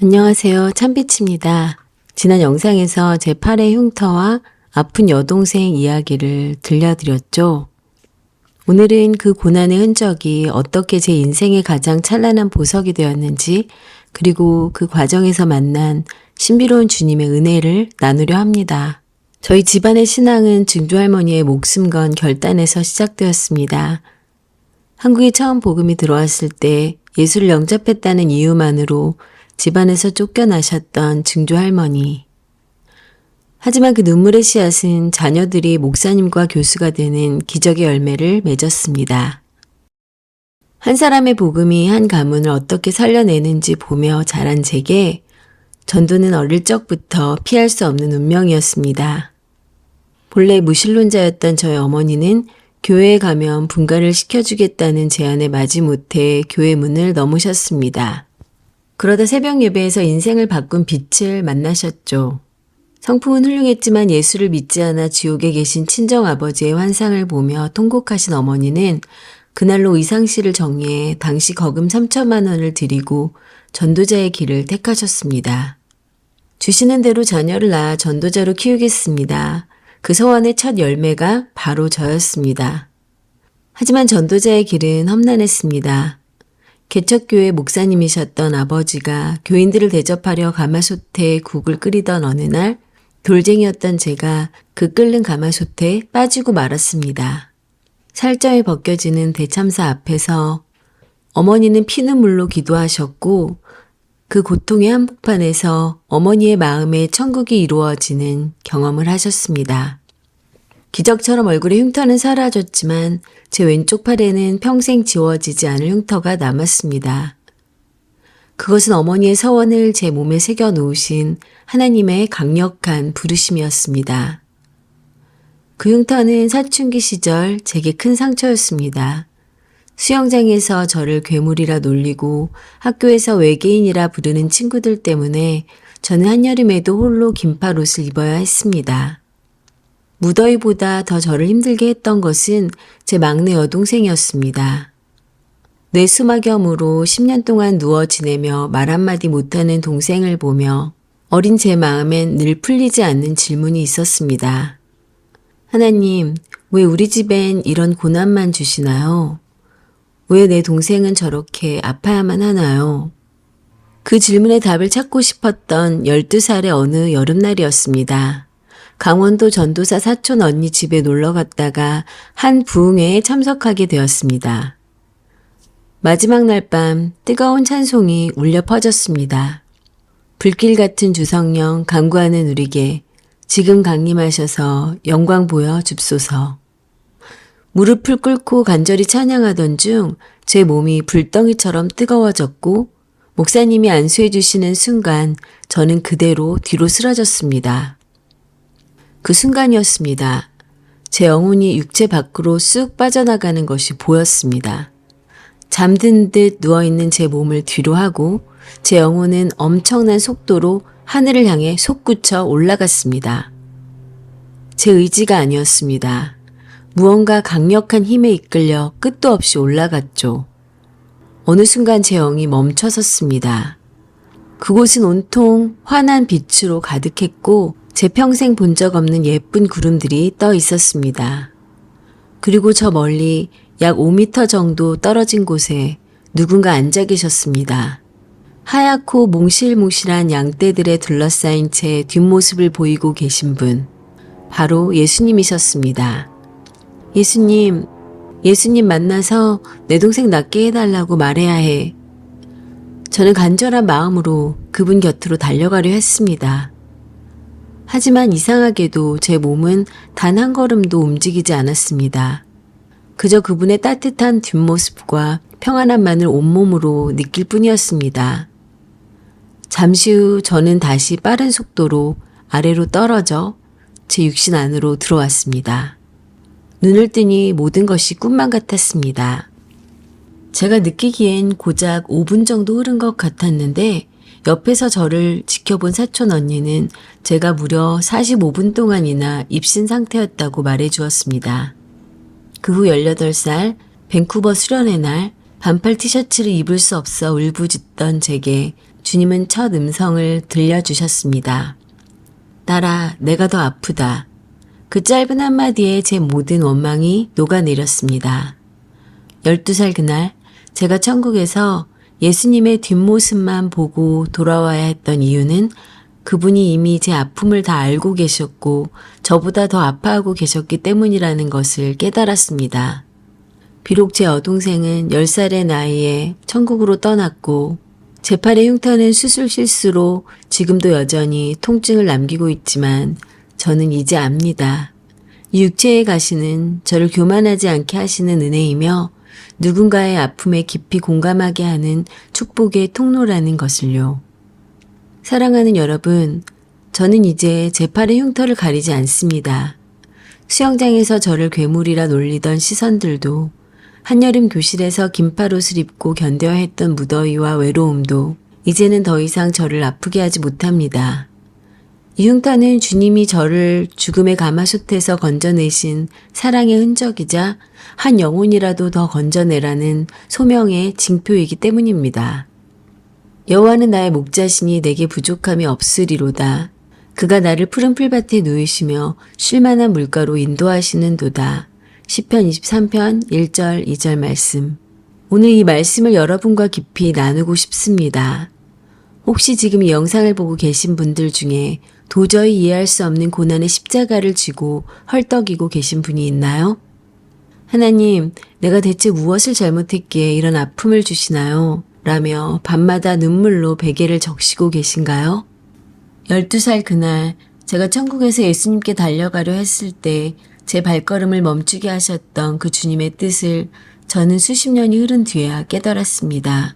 안녕하세요. 참빛입니다. 지난 영상에서 제 팔의 흉터와 아픈 여동생 이야기를 들려드렸죠. 오늘은 그 고난의 흔적이 어떻게 제 인생의 가장 찬란한 보석이 되었는지, 그리고 그 과정에서 만난 신비로운 주님의 은혜를 나누려 합니다. 저희 집안의 신앙은 증조할머니의 목숨 건 결단에서 시작되었습니다. 한국에 처음 복음이 들어왔을 때 예수를 영접했다는 이유만으로 집안에서 쫓겨나셨던 증조할머니. 하지만 그 눈물의 씨앗은 자녀들이 목사님과 교수가 되는 기적의 열매를 맺었습니다. 한 사람의 복음이 한 가문을 어떻게 살려내는지 보며 자란 제게 전도는 어릴 적부터 피할 수 없는 운명이었습니다. 본래 무신론자였던 저희 어머니는 교회에 가면 분가를 시켜주겠다는 제안에 마지못해 교회 문을 넘으셨습니다. 그러다 새벽 예배에서 인생을 바꾼 빛을 만나셨죠. 성품은 훌륭했지만 예수를 믿지 않아 지옥에 계신 친정아버지의 환상을 보며 통곡하신 어머니는 그날로 의상실을 정리해 당시 거금 3천만 원을 드리고 전도자의 길을 택하셨습니다. 주시는 대로 자녀를 낳아 전도자로 키우겠습니다. 그 소원의 첫 열매가 바로 저였습니다. 하지만 전도자의 길은 험난했습니다. 개척교회 목사님이셨던 아버지가 교인들을 대접하려 가마솥에 국을 끓이던 어느 날 돌쟁이였던 제가 그 끓는 가마솥에 빠지고 말았습니다. 살점이 벗겨지는 대참사 앞에서 어머니는 피눈물로 기도하셨고 그 고통의 한복판에서 어머니의 마음에 천국이 이루어지는 경험을 하셨습니다. 기적처럼 얼굴의 흉터는 사라졌지만 제 왼쪽 팔에는 평생 지워지지 않을 흉터가 남았습니다. 그것은 어머니의 서원을 제 몸에 새겨 놓으신 하나님의 강력한 부르심이었습니다. 그 흉터는 사춘기 시절 제게 큰 상처였습니다. 수영장에서 저를 괴물이라 놀리고 학교에서 외계인이라 부르는 친구들 때문에 저는 한여름에도 홀로 긴팔옷을 입어야 했습니다. 무더위보다 더 저를 힘들게 했던 것은 제 막내 여동생이었습니다. 뇌수막염으로 10년 동안 누워 지내며 말 한마디 못하는 동생을 보며 어린 제 마음엔 늘 풀리지 않는 질문이 있었습니다. 하나님, 왜 우리 집엔 이런 고난만 주시나요? 왜 내 동생은 저렇게 아파야만 하나요? 그 질문에 답을 찾고 싶었던 12살의 어느 여름날이었습니다. 강원도 전도사 사촌 언니 집에 놀러 갔다가 한 부흥회에 참석하게 되었습니다. 마지막 날 밤 뜨거운 찬송이 울려 퍼졌습니다. 불길 같은 주성령 간구하는 우리에게 지금 강림하셔서 영광 보여 줍소서. 무릎을 꿇고 간절히 찬양하던 중 제 몸이 불덩이처럼 뜨거워졌고 목사님이 안수해 주시는 순간 저는 그대로 뒤로 쓰러졌습니다. 그 순간이었습니다. 제 영혼이 육체 밖으로 쑥 빠져나가는 것이 보였습니다. 잠든 듯 누워있는 제 몸을 뒤로 하고 제 영혼은 엄청난 속도로 하늘을 향해 솟구쳐 올라갔습니다. 제 의지가 아니었습니다. 무언가 강력한 힘에 이끌려 끝도 없이 올라갔죠. 어느 순간 제 영이 멈춰섰습니다. 그곳은 온통 환한 빛으로 가득했고 제 평생 본 적 없는 예쁜 구름들이 떠 있었습니다. 그리고 저 멀리 약 5m 정도 떨어진 곳에 누군가 앉아 계셨습니다. 하얗고 몽실몽실한 양떼들에 둘러싸인 채 뒷모습을 보이고 계신 분, 바로 예수님이셨습니다. 예수님 만나서 내 동생 낫게 해달라고 말해야 해. 저는 간절한 마음으로 그분 곁으로 달려가려 했습니다. 하지만 이상하게도 제 몸은 단 한 걸음도 움직이지 않았습니다. 그저 그분의 따뜻한 뒷모습과 평안함만을 온몸으로 느낄 뿐이었습니다. 잠시 후 저는 다시 빠른 속도로 아래로 떨어져 제 육신 안으로 들어왔습니다. 눈을 뜨니 모든 것이 꿈만 같았습니다. 제가 느끼기엔 고작 5분 정도 흐른 것 같았는데 옆에서 저를 지켜본 사촌 언니는 제가 무려 45분 동안이나 입신 상태였다고 말해주었습니다. 그 후 18살 밴쿠버 수련의 날 반팔 티셔츠를 입을 수 없어 울부짖던 제게 주님은 첫 음성을 들려주셨습니다. 딸아, 내가 더 아프다. 그 짧은 한마디에 제 모든 원망이 녹아내렸습니다. 12살 그날 제가 천국에서 예수님의 뒷모습만 보고 돌아와야 했던 이유는 그분이 이미 제 아픔을 다 알고 계셨고 저보다 더 아파하고 계셨기 때문이라는 것을 깨달았습니다. 비록 제 여동생은 10살의 나이에 천국으로 떠났고 제 팔의 흉터는 수술 실수로 지금도 여전히 통증을 남기고 있지만 저는 이제 압니다. 이 육체의 가시는 저를 교만하지 않게 하시는 은혜이며 누군가의 아픔에 깊이 공감하게 하는 축복의 통로라는 것을요. 사랑하는 여러분, 저는 이제 제 팔의 흉터를 가리지 않습니다. 수영장에서 저를 괴물이라 놀리던 시선들도, 한여름 교실에서 긴팔옷을 입고 견뎌야 했던 무더위와 외로움도 이제는 더 이상 저를 아프게 하지 못합니다. 이 흉터는 주님이 저를 죽음의 가마솥에서 건져내신 사랑의 흔적이자 한 영혼이라도 더 건져내라는 소명의 징표이기 때문입니다. 여호와는 나의 목자시니 내게 부족함이 없으리로다. 그가 나를 푸른 풀밭에 누이시며 쉴만한 물가로 인도하시는도다. 시편 23편 1절 2절 말씀. 오늘 이 말씀을 여러분과 깊이 나누고 싶습니다. 혹시 지금 이 영상을 보고 계신 분들 중에 도저히 이해할 수 없는 고난의 십자가를 쥐고 헐떡이고 계신 분이 있나요? 하나님, 내가 대체 무엇을 잘못했기에 이런 아픔을 주시나요? 라며 밤마다 눈물로 베개를 적시고 계신가요? 12살 그날 제가 천국에서 예수님께 달려가려 했을 때 제 발걸음을 멈추게 하셨던 그 주님의 뜻을 저는 수십 년이 흐른 뒤에야 깨달았습니다.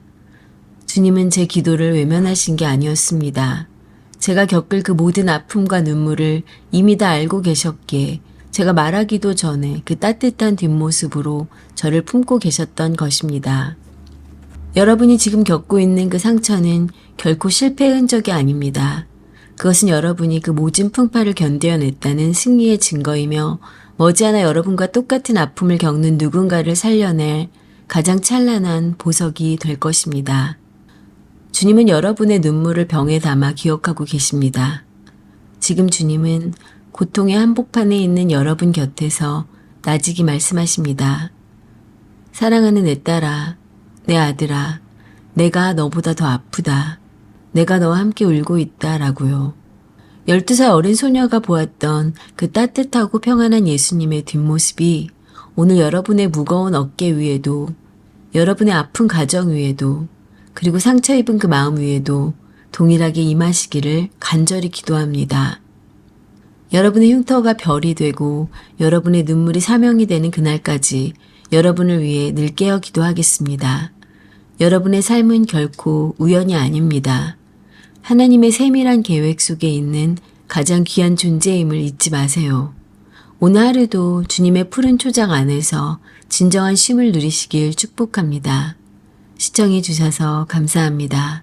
주님은 제 기도를 외면하신 게 아니었습니다. 제가 겪을 그 모든 아픔과 눈물을 이미 다 알고 계셨기에 제가 말하기도 전에 그 따뜻한 뒷모습으로 저를 품고 계셨던 것입니다. 여러분이 지금 겪고 있는 그 상처는 결코 실패의 흔적이 아닙니다. 그것은 여러분이 그 모진 풍파를 견뎌냈다는 승리의 증거이며 머지않아 여러분과 똑같은 아픔을 겪는 누군가를 살려낼 가장 찬란한 보석이 될 것입니다. 주님은 여러분의 눈물을 병에 담아 기억하고 계십니다. 지금 주님은 고통의 한복판에 있는 여러분 곁에서 나직이 말씀하십니다. 사랑하는 내 딸아, 내 아들아, 내가 너보다 더 아프다. 내가 너와 함께 울고 있다 라고요. 12살 어린 소녀가 보았던 그 따뜻하고 평안한 예수님의 뒷모습이 오늘 여러분의 무거운 어깨 위에도, 여러분의 아픈 가정 위에도, 그리고 상처 입은 그 마음 위에도 동일하게 임하시기를 간절히 기도합니다. 여러분의 흉터가 별이 되고 여러분의 눈물이 사명이 되는 그날까지 여러분을 위해 늘 깨어 기도하겠습니다. 여러분의 삶은 결코 우연이 아닙니다. 하나님의 세밀한 계획 속에 있는 가장 귀한 존재임을 잊지 마세요. 오늘 하루도 주님의 푸른 초장 안에서 진정한 쉼을 누리시길 축복합니다. 시청해 주셔서 감사합니다.